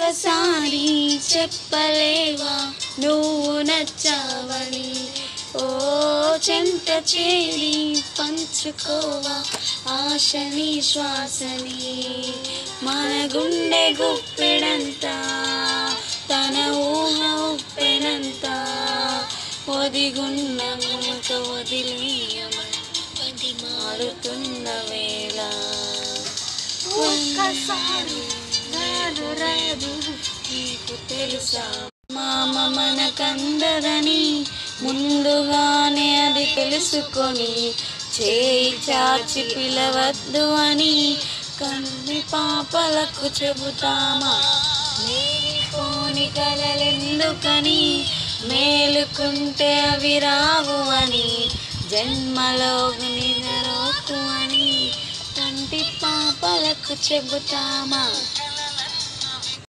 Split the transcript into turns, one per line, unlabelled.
ఒక్కసారి చెప్పలేవా నువ్వు నచ్చావని? ఓ చెంత చేరి పంచుకోవా ఆశని శ్వాసని, మన గుండె గుప్పెడంతా తన ఊహ ఉప్పెనంతా, ఒదిగున్న మునక వదిలేయమని మారుతున్న వేళ. ఒక్కసారి రాదు రాదు నీకు తెలుసా, మామ మనకందదని ముందుగానే అది తెలుసుకొని, చేయి చాచి పిలవద్దు అని కన్ని పాపలకు చెబుతామా? లేనిపోని కలలెందుకని, మేలుకుంటే అవి రావు అని, జన్మలో నిద్రకు అని కంటి పాపలకు చెబుతామా?